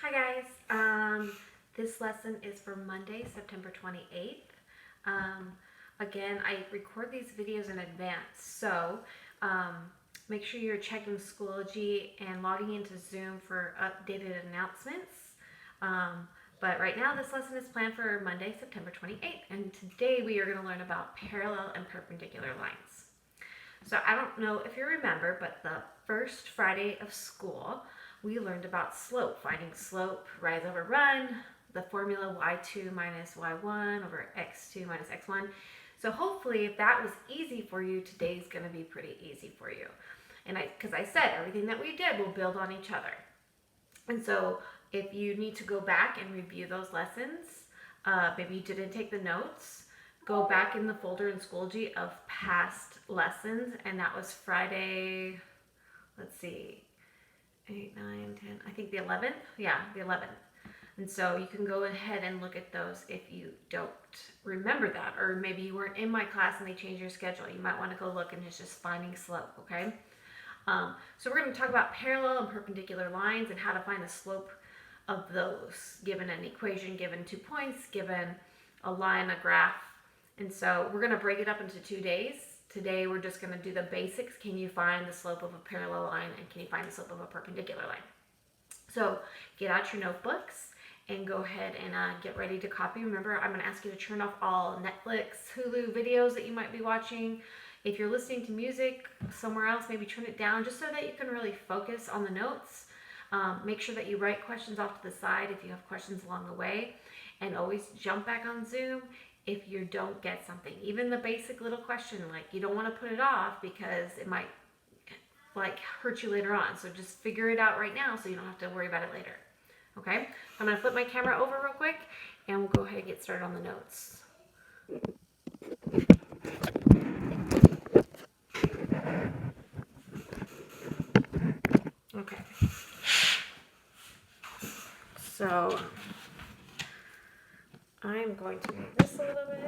Hi guys, this lesson is for Monday, September 28th. Again, I record these videos in advance, so make sure you're checking Schoology and logging into Zoom for updated announcements. But right now this lesson is planned for Monday, September 28th, and today we are going to learn about parallel and perpendicular lines. So I don't know if you remember, but the first Friday of school, we learned about slope, finding slope, rise over run, the formula y2 minus y1 over x2 minus x1. So hopefully if that was easy for you, today's going to be pretty easy for you. And because I said everything that we did will build on each other. And so if you need to go back and review those lessons, maybe you didn't take the notes, go back in the folder in Schoology of past lessons, and that was Friday, let's see, 8, 9, 10, I think the 11th, yeah, the 11th. And so you can go ahead and look at those if you don't remember that, or maybe you weren't in my class and they changed your schedule. You might want to go look, and it's just finding slope, okay? So we're going to talk about parallel and perpendicular lines and how to find the slope of those, given an equation, given 2 points, given a line, a graph. And so we're going to break it up into 2 days. Today we're just going to do the basics. Can you find the slope of a parallel line, and can you find the slope of a perpendicular line? So get out your notebooks and go ahead and get ready to copy. Remember, I'm going to ask you to turn off all Netflix, Hulu videos that you might be watching. If you're listening to music somewhere else, maybe turn it down just so that you can really focus on the notes. Make sure that you write questions off to the side if you have questions along the way, and always jump back on Zoom if you don't get something. Even the basic little question, like, you don't want to put it off because it might like hurt you later on. So just figure it out right now so you don't have to worry about it later. Okay, I'm going to flip my camera over real quick and we'll go ahead and get started on the notes. Okay, so I'm going to move this a little bit.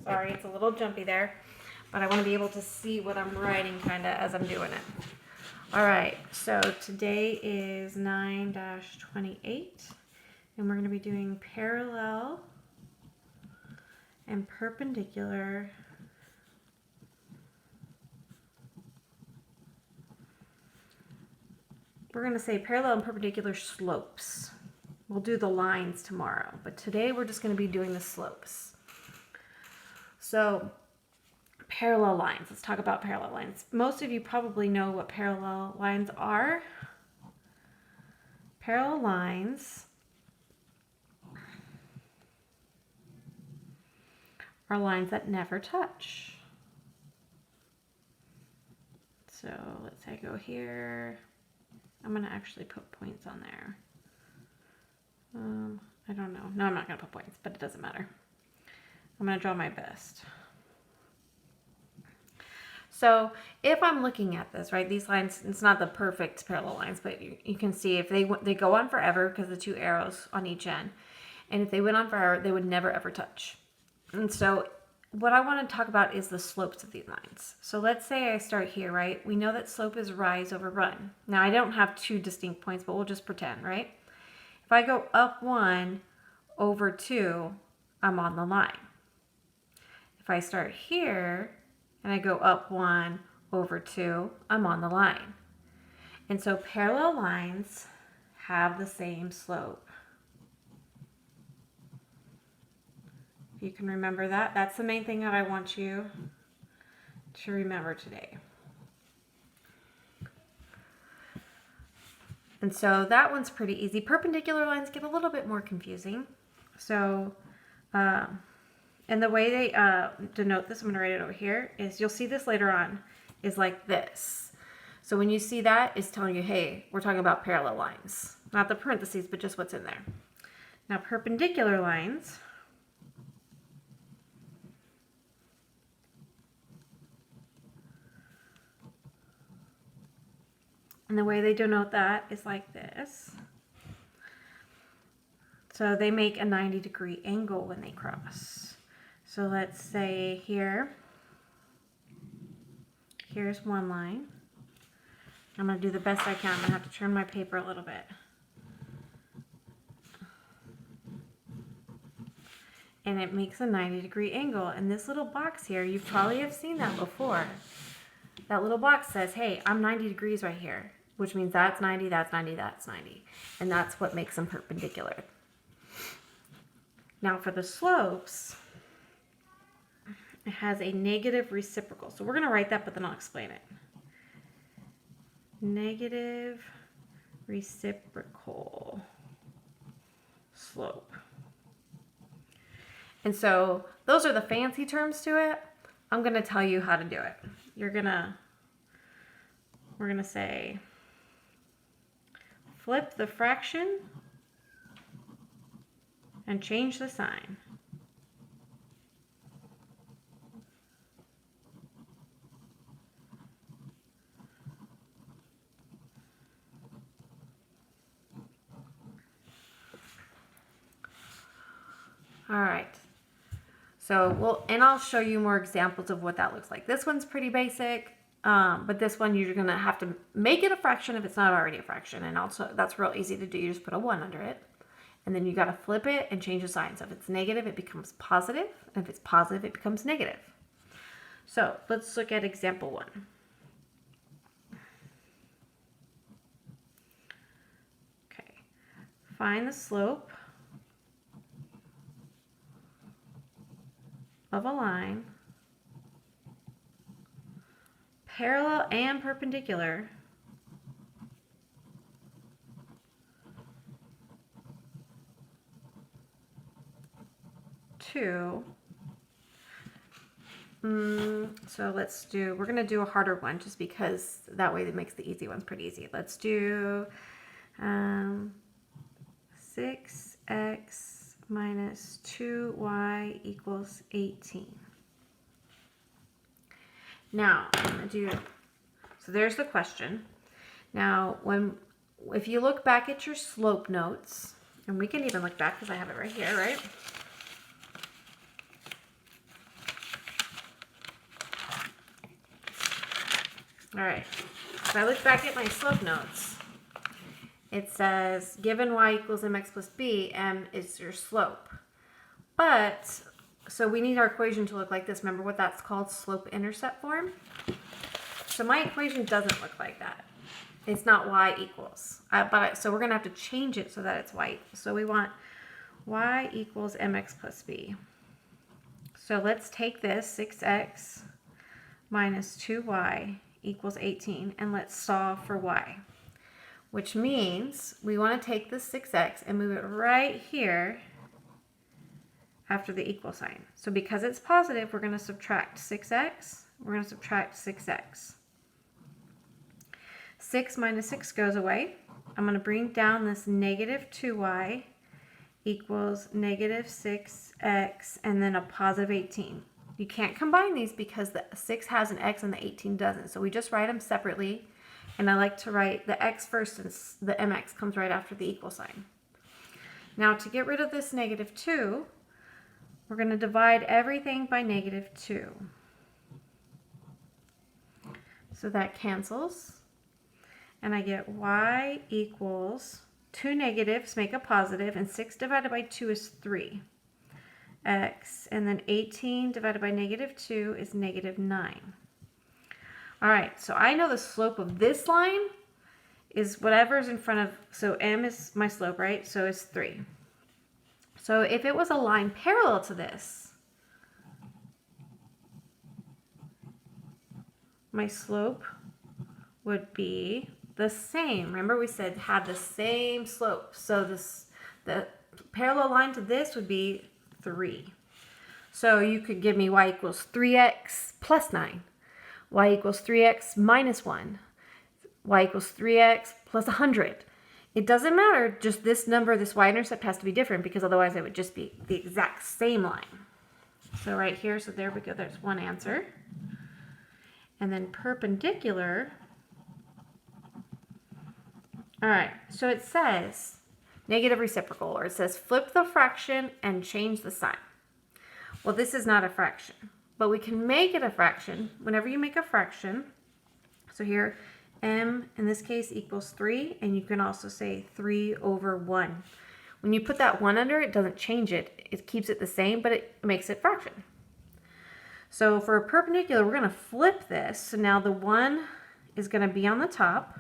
Sorry, it's a little jumpy there, but I want to be able to see what I'm writing kind of as I'm doing it. All right, so today is 9-28, and we're going to be doing parallel and perpendicular we're going to say parallel and perpendicular slopes. We'll do the lines tomorrow, but today we're just going to be doing the slopes. So parallel lines. Let's talk about parallel lines. Most of you probably know what parallel lines are. Parallel lines are lines that never touch. So let's say I go here. I'm going to actually put points on there. I don't know. No, I'm not going to put points, but it doesn't matter. I'm going to draw my best. So if I'm looking at this, right, these lines, it's not the perfect parallel lines, but you can see if they go on forever because the 2 arrows on each end. And if they went on forever, they would never ever touch. And so what I want to talk about is the slopes of these lines. So let's say I start here, right? We know that slope is rise over run. Now I don't have 2 distinct points, but we'll just pretend, right? If I go up 1 over 2, I'm on the line. If I start here and I go up 1 over 2, I'm on the line. And so parallel lines have the same slope. If you can remember that, that's the main thing that I want you to remember today. And so that one's pretty easy. Perpendicular lines get a little bit more confusing. So, and the way they denote this, I'm going to write it over here, is you'll see this later on, is like this. So when you see that, it's telling you, hey, we're talking about parallel lines. Not the parentheses, but just what's in there. Now, perpendicular lines and the way they denote that is like this. So they make a 90-degree angle when they cross. So let's say here's one line. I'm going to do the best I can. I'm going to have to turn my paper a little bit. and it makes a 90-degree angle. And this little box here, you probably have seen that before. That little box says, hey, I'm 90 degrees right here, which means that's 90, that's 90, that's 90. And that's what makes them perpendicular. Now for the slopes, it has a negative reciprocal. So we're going to write that, but then I'll explain it. Negative reciprocal slope. And so those are the fancy terms to it. I'm going to tell you how to do it. We're going to say flip the fraction and change the sign. All right. So I'll show you more examples of what that looks like. This one's pretty basic, but this one you're gonna have to make it a fraction if it's not already a fraction, and also that's real easy to do. You just put a 1 under it, and then you gotta flip it and change the sign. So if it's negative, it becomes positive, and if it's positive, it becomes negative. So let's look at example 1. Okay, find the slope of a line parallel and perpendicular to so we're going to do a harder one just because that way it makes the easy ones pretty easy. Let's do 6x minus 2y equals 18. Now, I'm going to so there's the question. Now, if you look back at your slope notes, and we can even look back because I have it right here, right? All right, if I look back at my slope notes, it says, given y equals mx plus b, m is your slope. But, so we need our equation to look like this. Remember what that's called? Slope-intercept form. So my equation doesn't look like that. It's not y equals. So we're going to have to change it so that it's y equals. So we want y equals mx plus b. So let's take this, 6x minus 2y equals 18, and let's solve for y. Which means we want to take this 6x and move it right here after the equal sign. So because it's positive, we're going to subtract 6x. We're going to subtract 6x. 6 minus 6 goes away. I'm going to bring down this negative 2y equals negative 6x and then a positive 18. You can't combine these because the 6 has an x and the 18 doesn't. So we just write them separately. And I like to write the x first since the mx comes right after the equal sign. Now to get rid of this negative 2, we're going to divide everything by negative 2. So that cancels. And I get y equals 2 negatives make a positive, and 6 divided by 2 is 3. X, and then 18 divided by negative 2 is negative 9. All right, so I know the slope of this line is whatever's in front of, so m is my slope, right? So it's 3. So if it was a line parallel to this, my slope would be the same. Remember we said have the same slope. So the parallel line to this would be 3. So you could give me y equals 3x plus 9. Y equals 3x minus 1. Y equals 3x plus 100. It doesn't matter, just this number, this y-intercept has to be different because otherwise it would just be the exact same line. So right here, so there we go, there's one answer. And then perpendicular. All right, so it says negative reciprocal, or it says flip the fraction and change the sign. Well, this is not a fraction, but we can make it a fraction. Whenever you make a fraction, so here, m in this case equals 3, and you can also say 3 over 1. When you put that 1 under, it doesn't change it. It keeps it the same, but it makes it fraction. So for a perpendicular, we're going to flip this. So now the 1 is going to be on the top,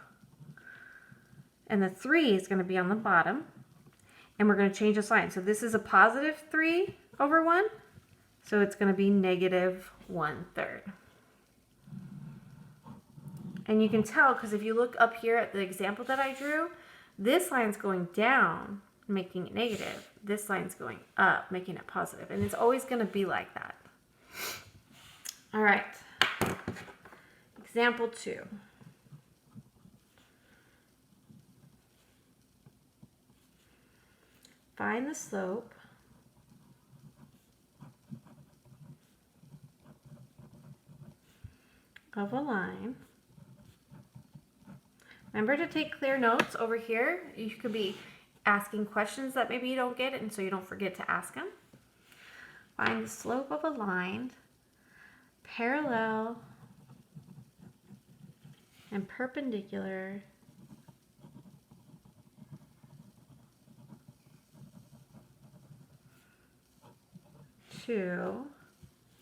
and the 3 is going to be on the bottom, and we're going to change the sign. So this is a positive 3 over 1, so it's going to be negative 1/3. And you can tell, because if you look up here at the example that I drew, this line's going down, making it negative. This line's going up, making it positive. And it's always going to be like that. All right. Example 2. Find the slope of a line. Remember to take clear notes over here. You could be asking questions that maybe you don't get, and so you don't forget to ask them. Find the slope of a line parallel and perpendicular to,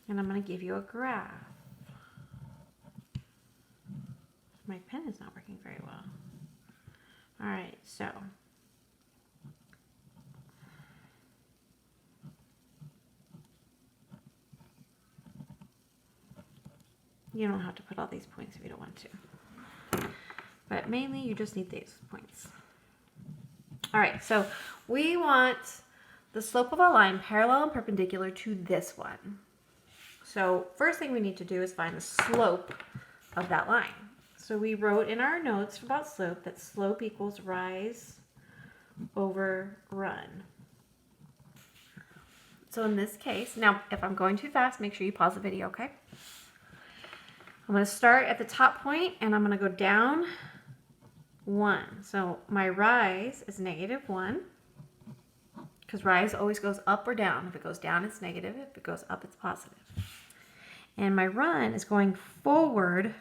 and I'm going to give you a graph. My pen is not working very well. All right, so you don't have to put all these points if you don't want to. But mainly you just need these points. All right, so we want the slope of a line parallel and perpendicular to this one. So first thing we need to do is find the slope of that line. So we wrote in our notes about slope that slope equals rise over run. So in this case, now if I'm going too fast, make sure you pause the video, okay? I'm going to start at the top point and I'm going to go down 1. So my rise is -1, because rise always goes up or down. If it goes down, it's negative. If it goes up, it's positive. And my run is going forward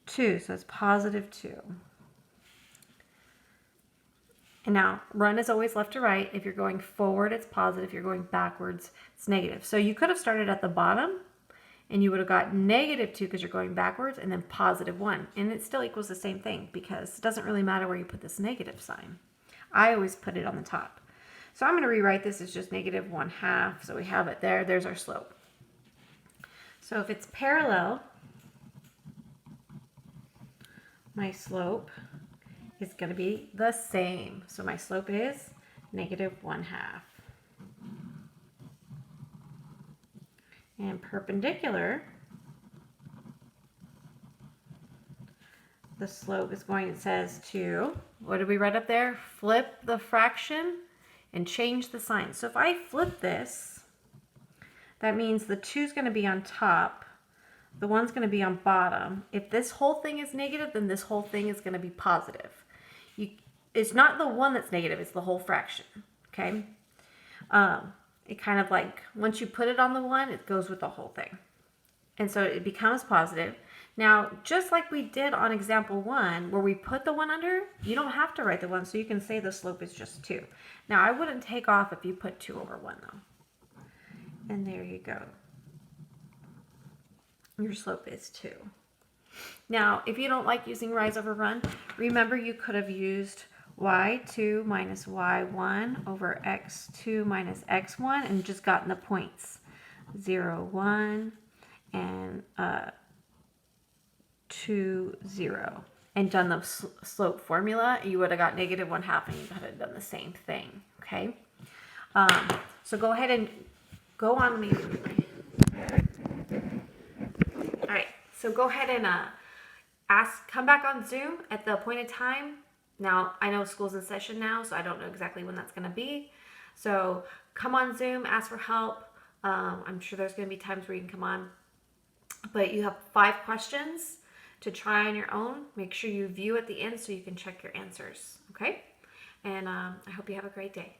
2, so it's +2. And now, run is always left to right. If you're going forward, it's positive. If you're going backwards, it's negative. So you could have started at the bottom, and you would have got -2 because you're going backwards, and then +1. And it still equals the same thing because it doesn't really matter where you put this negative sign. I always put it on the top. So I'm going to rewrite this as just -1/2. So we have it there. There's our slope. So if it's parallel, my slope is going to be the same. So my slope is -1/2. And perpendicular, the slope is going, it says to, what did we write up there? Flip the fraction and change the sign. So if I flip this, that means the 2 is going to be on top. The 1's going to be on bottom. If this whole thing is negative, then this whole thing is going to be positive. It's not the 1 that's negative, it's the whole fraction, okay? It kind of like, once you put it on the 1, it goes with the whole thing. And so it becomes positive. Now, just like we did on example 1, where we put the 1 under, you don't have to write the 1, so you can say the slope is just 2. Now, I wouldn't take off if you put 2 over 1, though. And there you go. Your slope is 2. Now, if you don't like using rise over run, remember you could have used y2 minus y1 over x2 minus x1 and just gotten the points 0, 1, and 2, 0, and done the slope formula. You would have got -1/2, and you could have done the same thing, okay? So go ahead and go on me. All right, so go ahead and come back on Zoom at the appointed time. Now, I know school's in session now, so I don't know exactly when that's going to be. So come on Zoom, ask for help. I'm sure there's going to be times where you can come on. But you have 5 questions to try on your own. Make sure you view at the end so you can check your answers, okay? And I hope you have a great day.